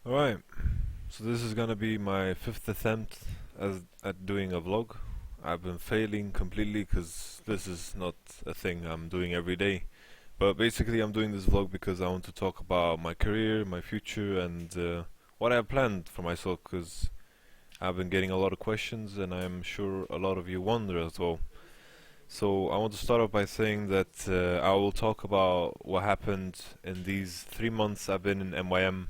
Alright, so this is gonna be my fifth attempt at doing a vlog. I've been failing completely because this is not a thing I'm doing every day. But basically I'm doing this vlog because I want to talk about my career, my future, and what I have planned for myself, because I've been getting a lot of questions and I'm sure a lot of you wonder as well. So I want to start off by saying that I will talk about what happened in these 3 months I've been in MYM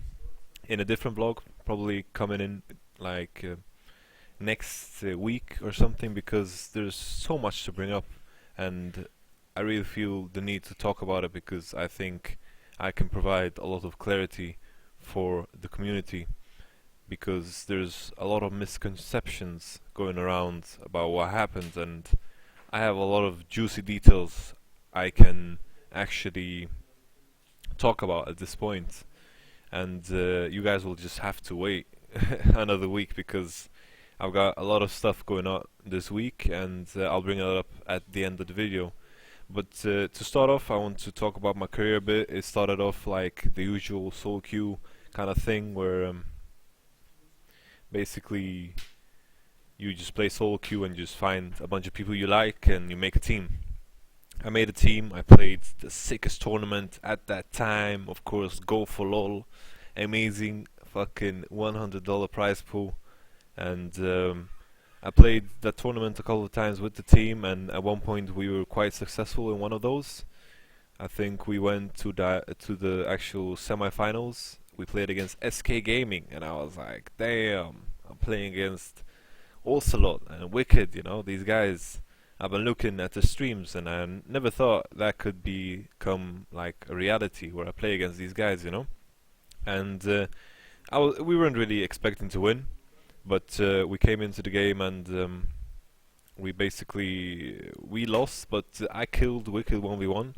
in a different vlog, probably coming in like next week or something, because there's so much to bring up and I really feel the need to talk about it because I think I can provide a lot of clarity for the community, because there's a lot of misconceptions going around about what happened, and I have a lot of juicy details I can actually talk about at this point, and you guys will just have to wait another week because I've got a lot of stuff going on this week, and I'll bring it up at the end of the video. But to start off, I want to talk about my career a bit. It started off like the usual solo queue kind of thing, where basically you just play solo queue and just find a bunch of people you like and you make a team. I made a team. I played the sickest tournament at that time, of course, Go for LOL, amazing fucking $100 prize pool, and I played that tournament a couple of times with the team, and at one point we were quite successful in one of those. I think we went to the actual semi-finals. We played against SK Gaming, and I was like, damn, I'm playing against Ocelot and Wicked, these guys. I've been looking at the streams and I never thought that could become like a reality where I play against these guys. And we weren't really expecting to win, but we came into the game and we lost, but I killed Wicked 1v1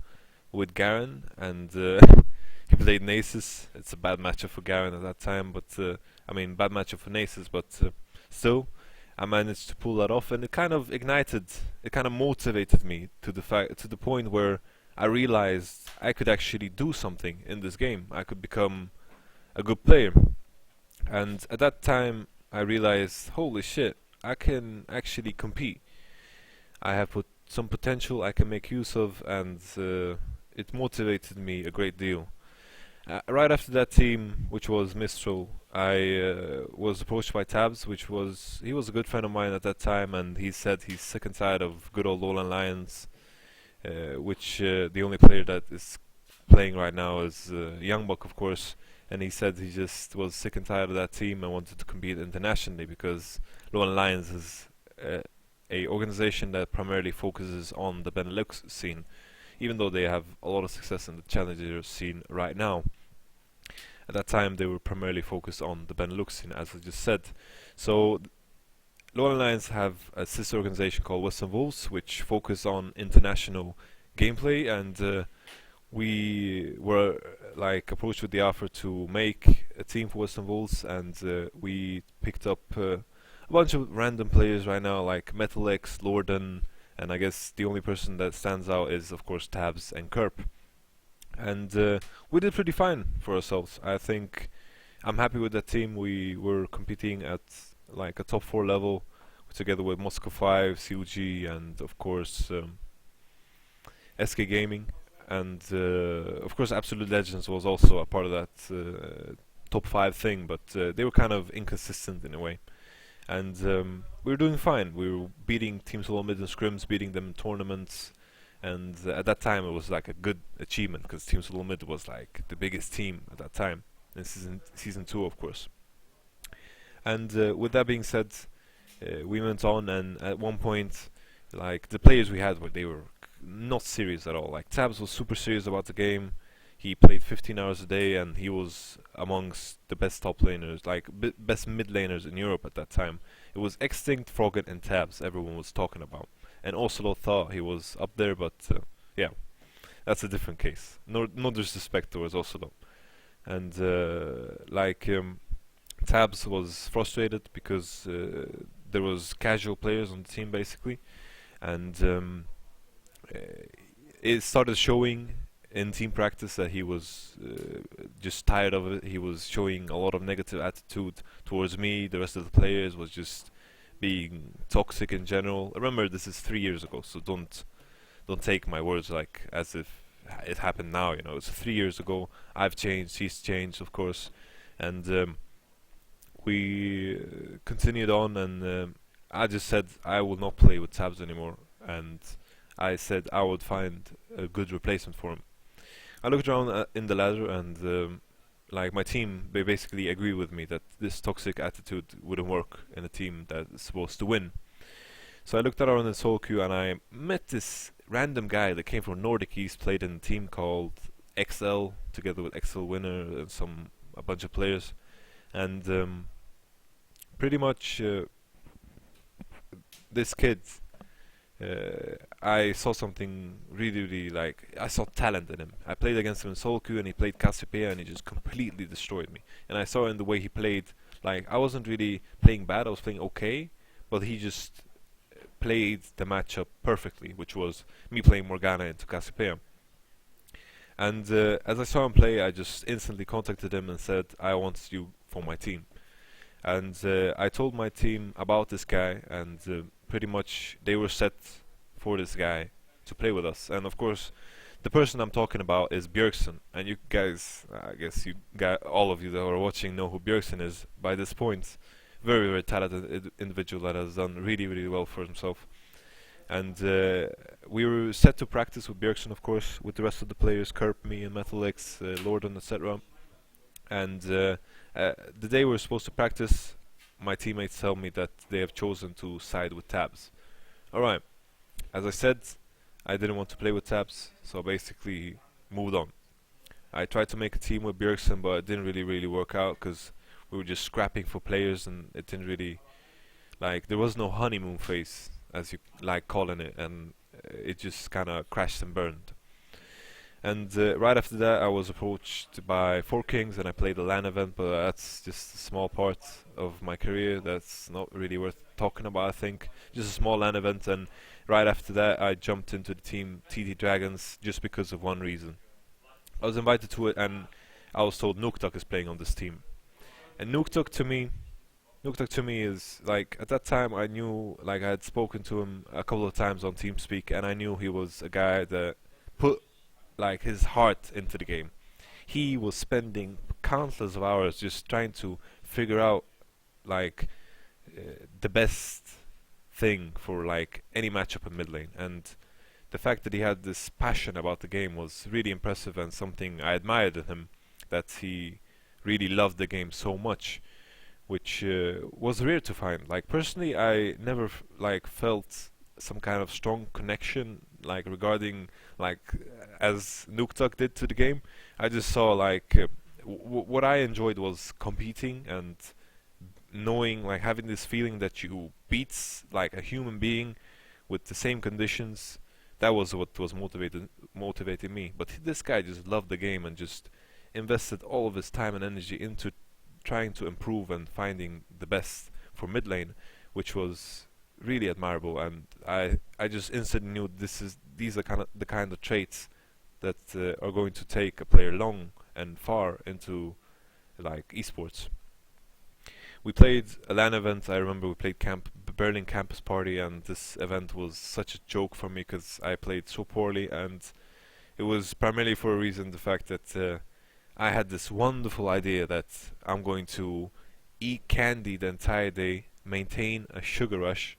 with Garen, and he played Nasus. It's a bad matchup for Garen at that time, but I mean bad matchup for Nasus, but still I managed to pull that off, and it kind of motivated me to the point where I realized I could actually do something in this game. I could become a good player, and at that time I realized, holy shit, I can actually compete. I have some potential I can make use of, and it motivated me a great deal. Right after that team, which was Mistral, I was approached by Tabzz, he was a good friend of mine at that time, and he said he's sick and tired of good old Lowland Lions, which the only player that is playing right now is Youngbuck, of course, and he said he just was sick and tired of that team and wanted to compete internationally, because Lowland Lions is a organization that primarily focuses on the Benelux scene, even though they have a lot of success in the challenger scene right now. At that time they were primarily focused on the Benelux scene, as I just said. So Lowland Lions have a sister organization called WesternWolves, which focus on international gameplay, and we were like approached with the offer to make a team for WesternWolves, and we picked up a bunch of random players right now, like MetalX, Lorden, and I guess the only person that stands out is of course Tabzz and Kerp. And we did pretty fine for ourselves. I think I'm happy with that team. We were competing at like a top 4 level together with Moscow 5, COG, and of course SK Gaming, and of course Absolute Legends was also a part of that top 5 thing, but they were kind of inconsistent in a way. And we were doing fine. We were beating Team Solo Mid in scrims, beating them in tournaments, and at that time it was like a good achievement because Team Solo Mid was like the biggest team at that time in season 2, of course. And with that being said, we went on, and at one point, like the players we had, they were not serious at all. Like Tabzz was super serious about the game. He played 15 hours a day, and he was amongst the best top laners, like best mid laners in Europe at that time. It was Extinct, Froggen, and Tabzz everyone was talking about. And Ocelot thought he was up there, but yeah, that's a different case. No disrespect towards Ocelot. And Tabzz was frustrated because there was casual players on the team basically, and it started showing in team practice that he was just tired of it. He was showing a lot of negative attitude towards me. The rest of the players was just being toxic in general. Remember, this is 3 years ago, so don't take my words like as if it happened now. You know, it's 3 years ago. I've changed. He's changed, of course, and we continued on. And I just said I will not play with Tabzz anymore, and I said I would find a good replacement for him. I looked around in the ladder, and like my team, they basically agree with me that this toxic attitude wouldn't work in a team that's supposed to win. So I looked around in solo queue, and I met this random guy that came from Nordic East, played in a team called XL, together with XL Winner and a bunch of players, and pretty much this kid. I saw something really like I saw talent in him. I played against him in solo queue, and he played Cassiopeia, and he just completely destroyed me. And I saw in the way he played, like I wasn't really playing bad, I was playing okay, but he just played the matchup perfectly, which was me playing Morgana into Cassiopeia. And as I saw him play, I just instantly contacted him and said, I want you for my team. And I told my team about this guy, and pretty much they were set for this guy to play with us. And of course, the person I'm talking about is Bjergsen. And you guys, I guess all of you that are watching know who Bjergsen is by this point. Very talented individual that has done really well for himself. And we were set to practice with Bjergsen, of course, with the rest of the players, Kerp, me, and MetalX, Lorden, etc. And the day we were supposed to practice, my teammates tell me that they have chosen to side with Tabzz. Alright, as I said, I didn't want to play with Tabzz, so basically moved on. I tried to make a team with Bjergsen, but it didn't really work out, because we were just scrapping for players, and it didn't really, like, there was no honeymoon phase, as you like calling it, and it just kinda crashed and burned. And right after that, I was approached by Focking, and I played a LAN event, but that's just a small part of my career. That's not really worth talking about, I think. Just a small LAN event, and right after that, I jumped into the team TT Dragons just because of one reason. I was invited to it, and I was told Nukeduck is playing on this team. And Nukeduck to me is like, at that time I knew, like I had spoken to him a couple of times on TeamSpeak, and I knew he was a guy that put like his heart into the game. He was spending countless of hours just trying to figure out like the best thing for like any matchup in mid lane, and the fact that he had this passion about the game was really impressive, and something I admired in him, that he really loved the game so much, which was rare to find. Like personally, I never like felt some kind of strong connection like regarding like as Nukeduck did to the game. I just saw like what I enjoyed was competing and knowing, like having this feeling that you beat like a human being with the same conditions. That was what was motivating me. But this guy just loved the game and just invested all of his time and energy into trying to improve and finding the best for mid lane, which was really admirable. And I just instantly knew these are the kind of traits that are going to take a player long and far into like esports. We played a LAN event. I remember we played Berlin Campus Party, and this event was such a joke for me because I played so poorly, and it was primarily for a reason, the fact that I had this wonderful idea that I'm going to eat candy the entire day, maintain a sugar rush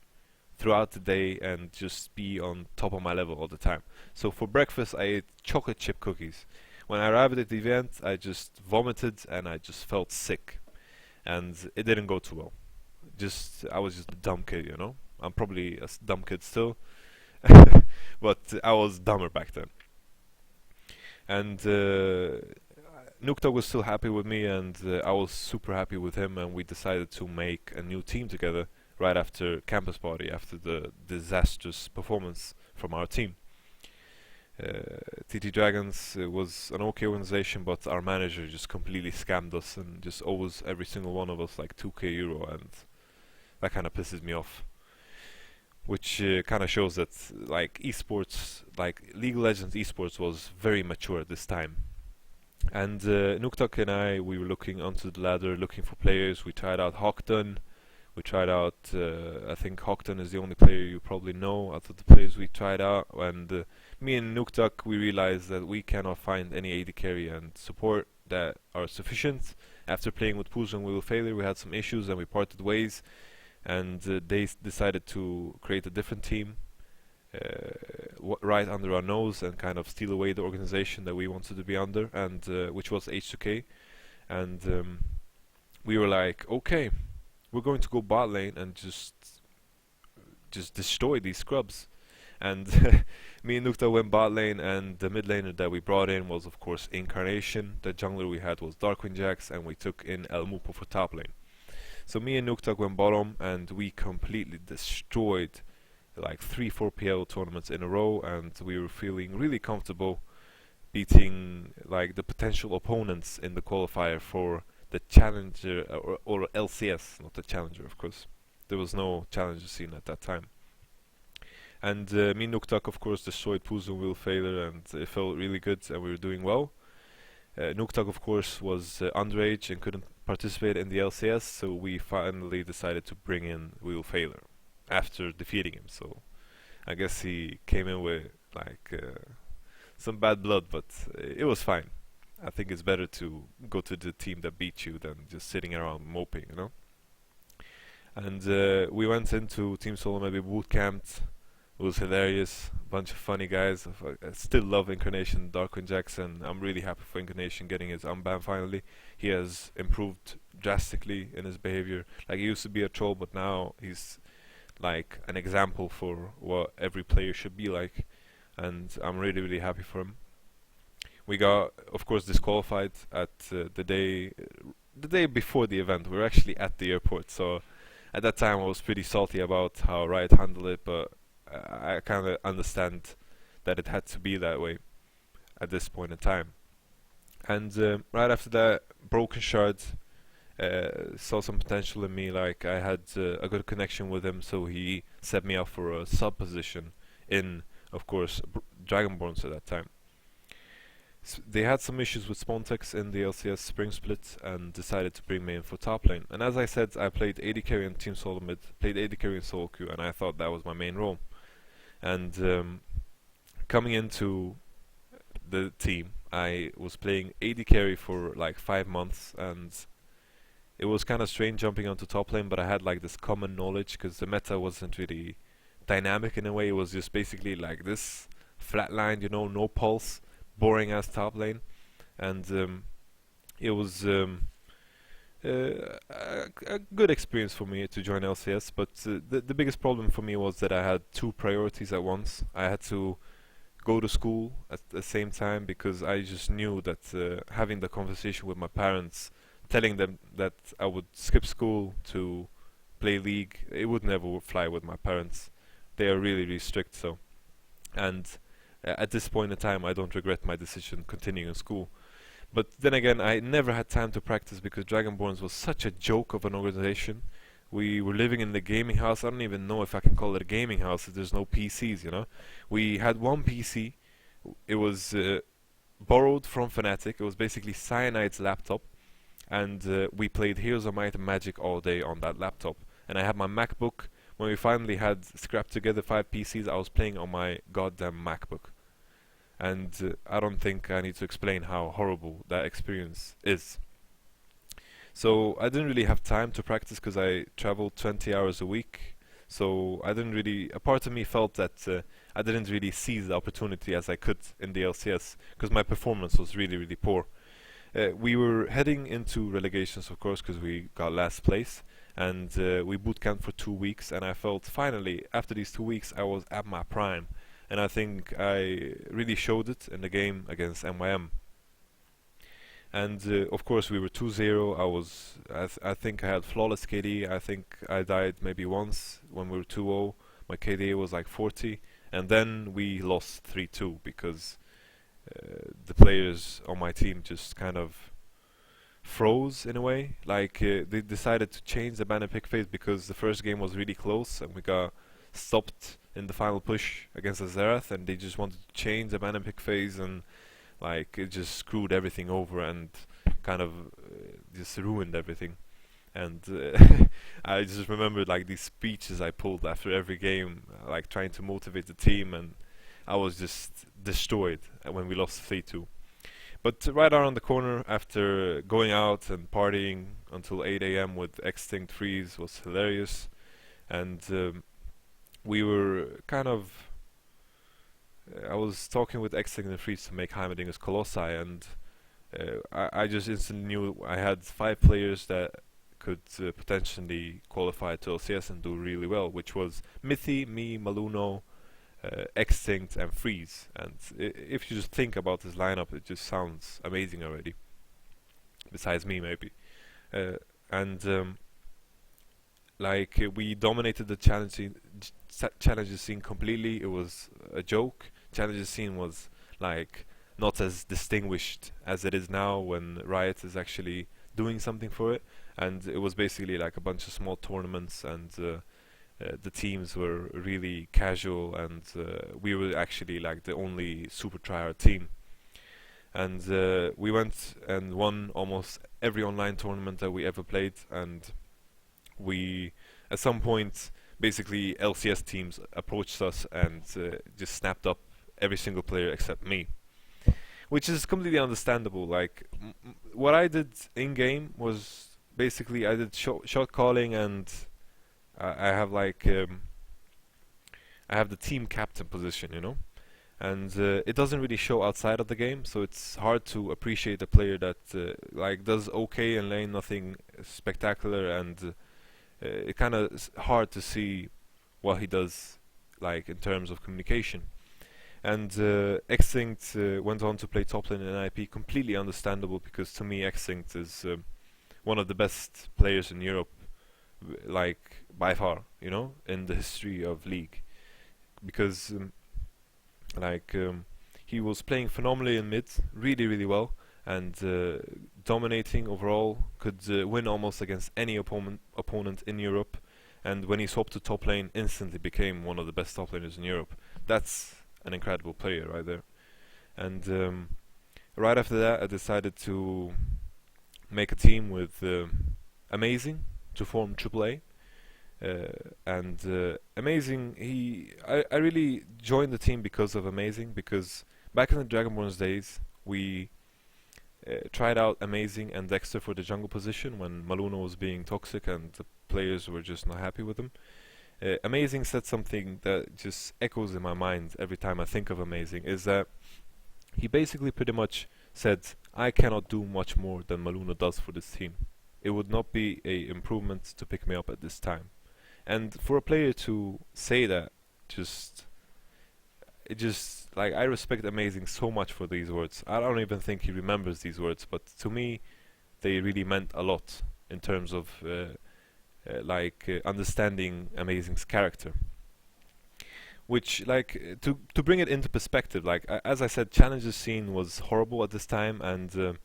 throughout the day, and just be on top of my level all the time. So for breakfast I ate chocolate chip cookies. When I arrived at the event, I just vomited and I just felt sick, and it didn't go too well. I was just a dumb kid, you know. I'm probably a dumb kid still, but I was dumber back then. And Nukeduck was still happy with me, and I was super happy with him, and we decided to make a new team together right after Campus Party, after the disastrous performance from our team. TT Dragons was an okay organization, but our manager just completely scammed us and just owes every single one of us like 2k euro, and that kind of pisses me off. which kind of shows that like esports, like League of Legends esports, was very mature at this time. And Nukeduck and we were looking onto the ladder, looking for players. We tried out Hawkton. We tried out, I think Hawkton is the only player you probably know out of the players we tried out. And me and Nukeduck, we realized that we cannot find any AD carry and support that are sufficient. After playing with Pools and Will Failure, we had some issues and we parted ways. And they decided to create a different team right under our nose and kind of steal away the organization that we wanted to be under, and which was H2K. And we were like, okay, we're going to go bot lane and just destroy these scrubs. And me and Nukta went bot lane, and the mid laner that we brought in was of course Incarnation. The jungler we had was Darkwing Jax, and we took in El Mupo for top lane. So me and Nukeduck went bottom, and we completely destroyed like 3-4 PL tournaments in a row, and we were feeling really comfortable beating like the potential opponents in the qualifier for the challenger or LCS, not the challenger, of course. There was no challenger scene at that time. And me and Nukeduck, of course, destroyed Pools and Will Failure, and it felt really good, and we were doing well. Nukeduck, of course, was underage and couldn't participate in the LCS, so we finally decided to bring in Will Failure after defeating him. So I guess he came in with like some bad blood, but it was fine. I think it's better to go to the team that beat you than just sitting around moping, you know. And we went into Team Solo maybe boot camped. It was hilarious, bunch of funny guys. I still love Incarnation, Darkwing Jackson. I'm really happy for Incarnation getting his unban finally. He has improved drastically in his behavior. Like, he used to be a troll, but now he's like an example for what every player should be like, and I'm really, really happy for him. We got, of course, disqualified at the day before the event. We were actually at the airport, so at that time I was pretty salty about how Riot handled it, but I kind of understand that it had to be that way at this point in time. And right after that, Brokenshard saw some potential in me. Like, I had a good connection with him, so he set me up for a sub position in, of course, DragonBorns at that time. They had some issues with Spontex in the LCS Spring Split and decided to bring me in for top lane. And as I said, I played AD carry in Team Solo Mid, played AD carry in solo queue, and I thought that was my main role. And coming into the team, I was playing AD carry for like 5 months, and it was kind of strange jumping onto top lane, but I had like this common knowledge because the meta wasn't really dynamic in a way. It was just basically like this flatline, you know, no pulse, boring ass top lane. And it was a good experience for me to join LCS, but the biggest problem for me was that I had 2 priorities at once. I had to go to school at the same time because I just knew that having the conversation with my parents, telling them that I would skip school to play League, it would never fly with my parents. They are really, really strict. So, and at this point in time, I don't regret my decision continuing in school. But then again, I never had time to practice because DragonBorns was such a joke of an organization. We were living in the gaming house. I don't even know if I can call it a gaming house if there's no PCs, you know. We had one PC. It was borrowed from Fnatic. It was basically Cyanide's laptop. And we played Heroes of Might and Magic all day on that laptop. And I had my MacBook. When we finally had scrapped together 5 PCs, I was playing on my goddamn MacBook. And I don't think I need to explain how horrible that experience is. So I didn't really have time to practice because I traveled 20 hours a week. So I didn't really, a part of me felt that I didn't really seize the opportunity as I could in the LCS because my performance was really, really poor. We were heading into relegations, of course, because we got last place, and we bootcamped for 2 weeks, and I felt finally, after these 2 weeks, I was at my prime, and I think I really showed it in the game against MYM. And of course, we were 2-0. I think I had flawless KD. I think I died maybe once when we were 2-0. My KD was like 40, and then we lost 3-2 because the players on my team just kind of froze in a way. Like they decided to change the ban and pick phase because the first game was really close and we got stopped in the final push against Azerath, and they just wanted to change the banner pick phase, and like it just screwed everything over and kind of just ruined everything. And I just remember like these speeches I pulled after every game, like trying to motivate the team, and I was just destroyed when we lost 3-2. But right around the corner, after going out and partying until 8 a.m. with Extinct Freeze, was hilarious. And we were kind of... I was talking with Extinct Freeze to make Heimerdinger's Colossi, and I just instantly knew I had 5 players that could potentially qualify to LCS and do really well, which was Mithy, me, Maluno, Extinct, and Freeze. And if you just think about this lineup, it just sounds amazing already. Besides me, maybe. And like we dominated the challenges scene completely. It was a joke. Challenges scene was like not as distinguished as it is now when Riot is actually doing something for it. And it was basically like a bunch of small tournaments, and the teams were really casual, and we were actually like the only super tryhard team. And we went and won almost every online tournament that we ever played, and we at some point basically LCS teams approached us and just snapped up every single player except me, which is completely understandable. Like what I did in game was basically I did shot calling, and I have like I have the team captain position, you know, and it doesn't really show outside of the game, so it's hard to appreciate a player that like does okay in lane, nothing spectacular, and it kind of hard to see what he does like in terms of communication. And Extinct went on to play top lane in NIP, completely understandable, because to me Extinct is one of the best players in Europe, like by far, you know, in the history of League, because he was playing phenomenally in mid, really well, and dominating overall, could win almost against any opponent in Europe, and when he swapped to top lane, instantly became one of the best top laners in Europe. That's an incredible player right there. And right after that, I decided to make a team with Amazing to form AAA. And Amazing, I really joined the team because of Amazing, because back in the DragonBorns days, we tried out Amazing and Dexter for the jungle position when Maluno was being toxic and the players were just not happy with him. Amazing said something that just echoes in my mind every time I think of Amazing, is that he basically pretty much said, I cannot do much more than Maluno does for this team. It would not be a improvement to pick me up at this time. And for a player to say that, like, I respect Amazing so much for these words. I don't even think he remembers these words, but to me they really meant a lot in terms of understanding Amazing's character. Which, like, to bring it into perspective, like as I said, challenges scene was horrible at this time, and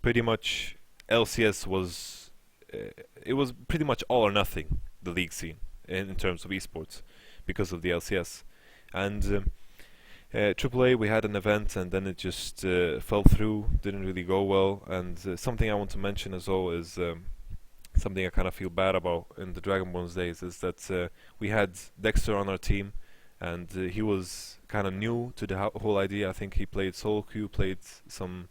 pretty much LCS was it was pretty much all or nothing, the league scene in terms of esports, because of the LCS. And AAA, we had an event and then it just fell through, didn't really go well. And something I want to mention as well is something I kind of feel bad about in the DragonBorns days, is that we had Dexter on our team, and he was kind of new to the whole idea. I think he played solo queue, played some...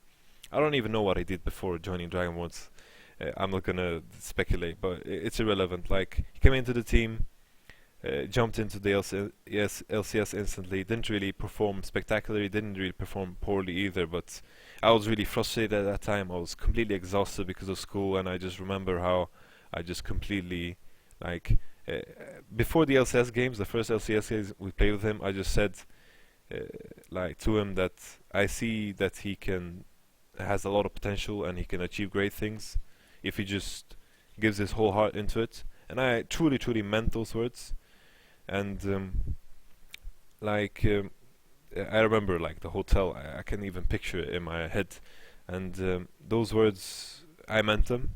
I don't even know what he did before joining DragonBorns. I'm not gonna speculate, but it's irrelevant. Like, he came into the team, jumped into the LCS instantly, didn't really perform spectacularly, didn't really perform poorly either, but I was really frustrated at that time. I was completely exhausted because of school, and I just remember how I just completely, like, before the LCS games, the first LCS games we played with him, I just said like to him that I see that he has a lot of potential and he can achieve great things if he just gives his whole heart into it. And I truly meant those words. And I remember, like, the hotel, I can even picture it in my head, and those words, I meant them.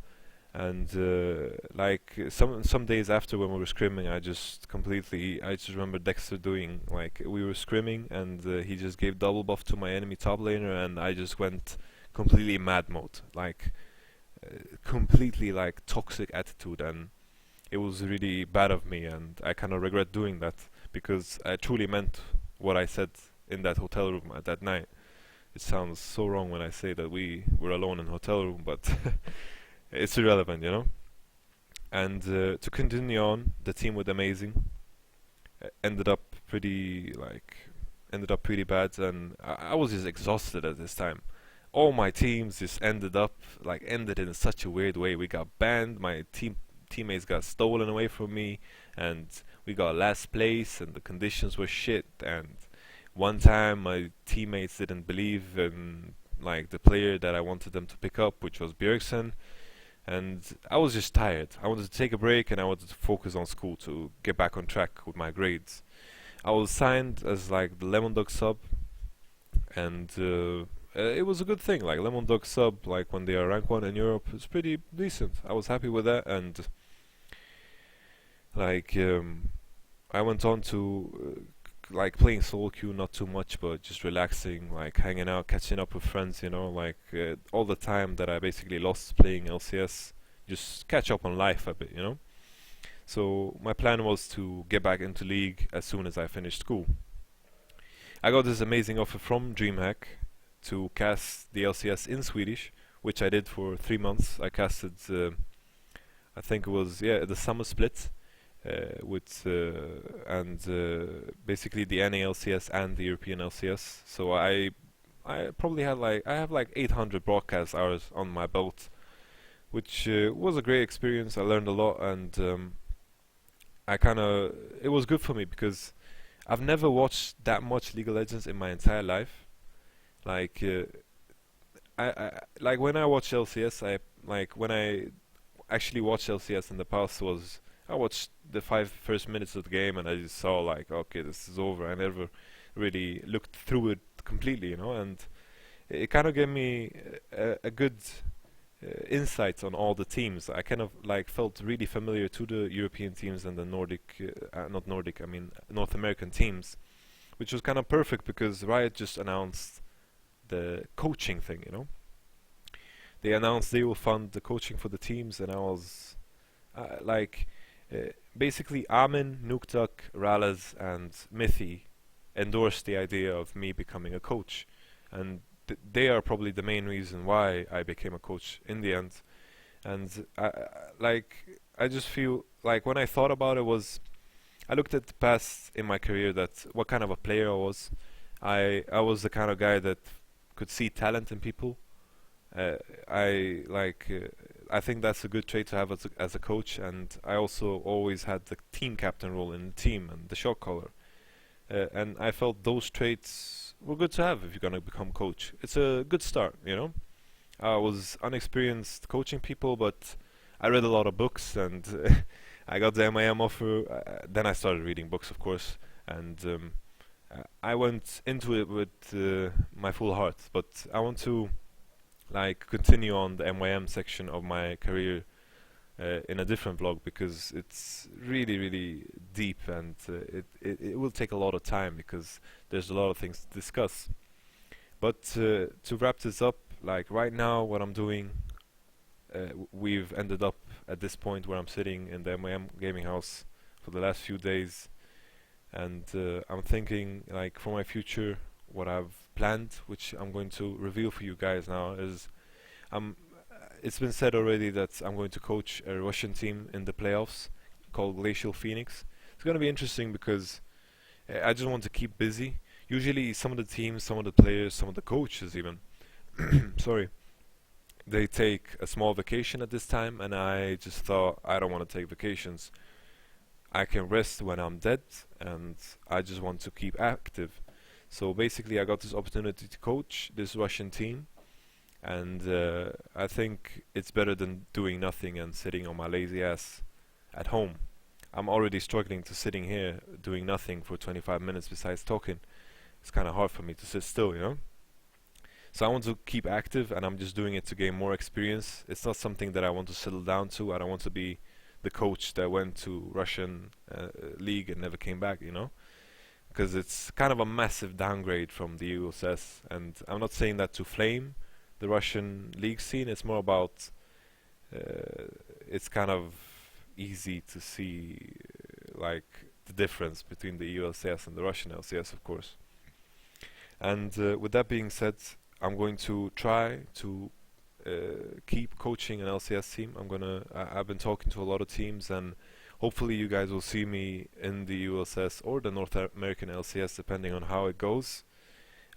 And like some days after when we were scrimming, I just remember Dexter doing like we were scrimming, and he just gave double buff to my enemy top laner, and I just went completely mad mode, like completely like toxic attitude, and it was really bad of me, and I kind of regret doing that because I truly meant what I said in that hotel room at that night. It sounds so wrong when I say that we were alone in a hotel room, but it's irrelevant, you know. And to continue on, the team was amazing. Ended up pretty bad, and I was just exhausted at this time. All my teams just ended in such a weird way. We got banned. My teammates got stolen away from me, and we got last place, and the conditions were shit. And one time my teammates didn't believe in like the player that I wanted them to pick up, which was Bjergsen, and I was just tired. I wanted to take a break, and I wanted to focus on school to get back on track with my grades. I was signed as like the Lemon sub, and it was a good thing. Like Lemon sub, like when they are rank 1 in Europe, it's pretty decent. I was happy with that, and like I went on to like playing solo queue, not too much, but just relaxing, like hanging out, catching up with friends, you know, like all the time that I basically lost playing LCS, just catch up on life a bit, you know. So my plan was to get back into League as soon as I finished school. I got this amazing offer from DreamHack to cast the LCS in Swedish, which I did for 3 months. I casted, I think it was the summer split, with and basically the NA LCS and the European LCS. So I probably had I have like 800 broadcast hours on my belt, which was a great experience. I learned a lot, and it was good for me because I've never watched that much League of Legends in my entire life. Like I like when I watch LCS, when I actually watched LCS in the past was I watched the 5 first minutes of the game, and I just saw like, okay, this is over. I never really looked through it completely, you know, and it kind of gave me a good insight on all the teams. I kind of like felt really familiar to the European teams and the not Nordic, I mean North American teams, which was kind of perfect because Riot just announced the coaching thing, you know. They announced they will fund the coaching for the teams, and I was basically Amin, Nukeduck, MrRallez, and Mithy endorsed the idea of me becoming a coach, and they are probably the main reason why I became a coach in the end. And I just feel like when I thought about it I looked at the past in my career, that what kind of a player I was. I was the kind of guy that could see talent in people. uh, I think that's a good trait to have as a coach, and I also always had the team captain role in the team and the shot caller. And I felt those traits were good to have if you're gonna become coach. It's a good start, you know. I was unexperienced coaching people, but I read a lot of books, and I got the MIM offer. Then I started reading books, of course, and I went into it with my full heart. But I want to continue on the MYM section of my career in a different vlog, because it's really really deep, and it will take a lot of time because there's a lot of things to discuss. But to wrap this up, like right now what I'm doing, we've ended up at this point where I'm sitting in the MYM gaming house for the last few days, and I'm thinking like for my future what I've planned, which I'm going to reveal for you guys now, is it's been said already that I'm going to coach a Russian team in the playoffs called Glacial Phoenix. It's going to be interesting because I just want to keep busy. Usually some of the teams, some of the players, some of the coaches even, sorry, they take a small vacation at this time, and I just thought I don't want to take vacations. I can rest when I'm dead, and I just want to keep active. So basically I got this opportunity to coach this Russian team, and I think it's better than doing nothing and sitting on my lazy ass at home. I'm already struggling to sitting here doing nothing for 25 minutes besides talking. It's kind of hard for me to sit still, you know. So I want to keep active, and I'm just doing it to gain more experience. It's not something that I want to settle down to. I don't want to be the coach that went to Russian league and never came back, you know, because it's kind of a massive downgrade from the USS. And I'm not saying that to flame the Russian league scene. It's more about it's kind of easy to see like the difference between the EU LCS and the Russian LCS, of course. And with that being said, I'm going to try to keep coaching an LCS team. I've been talking to a lot of teams, and hopefully you guys will see me in the ULSS or the North American LCS, depending on how it goes.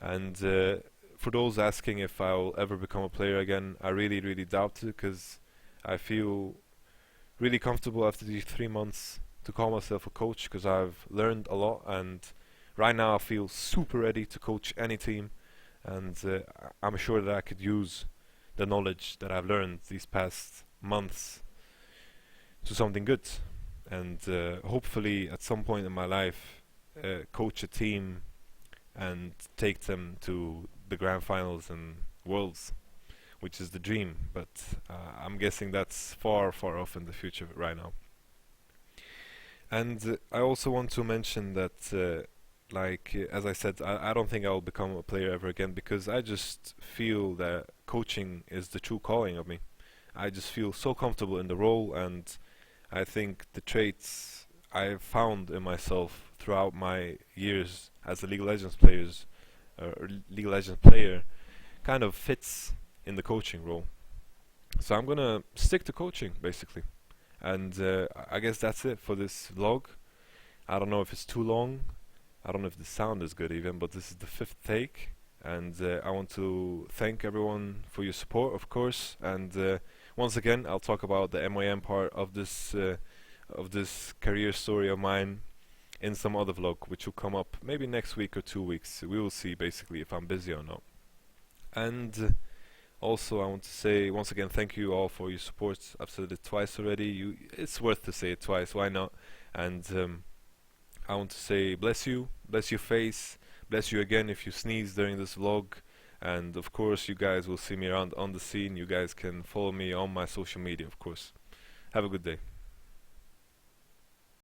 And for those asking if I'll ever become a player again, I really, really doubt it, because I feel really comfortable after these 3 months to call myself a coach, because I've learned a lot, and right now I feel super ready to coach any team, and I'm sure that I could use the knowledge that I've learned these past months to something good, and hopefully at some point in my life coach a team and take them to the grand finals and worlds, which is the dream, but I'm guessing that's far, far off in the future right now. And I also want to mention that as I said, I don't think I'll become a player ever again, because I just feel that coaching is the true calling of me. I just feel so comfortable in the role, and I think the traits I've found in myself throughout my years as a League of Legends player kind of fits in the coaching role. So I'm gonna stick to coaching, basically. And I guess that's it for this vlog. I don't know if it's too long. I don't know if the sound is good even, but this is the 5th take, and I want to thank everyone for your support, of course. And once again, I'll talk about the MYM part of this career story of mine in some other vlog, which will come up maybe next week or 2 weeks. We will see, basically, if I'm busy or not. And also, I want to say once again, thank you all for your support. I've said it twice already. It's worth to say it twice. Why not? And I want to say bless you, bless your face, bless you again if you sneeze during this vlog. And of course, you guys will see me around on the scene. You guys can follow me on my social media, of course. Have a good day.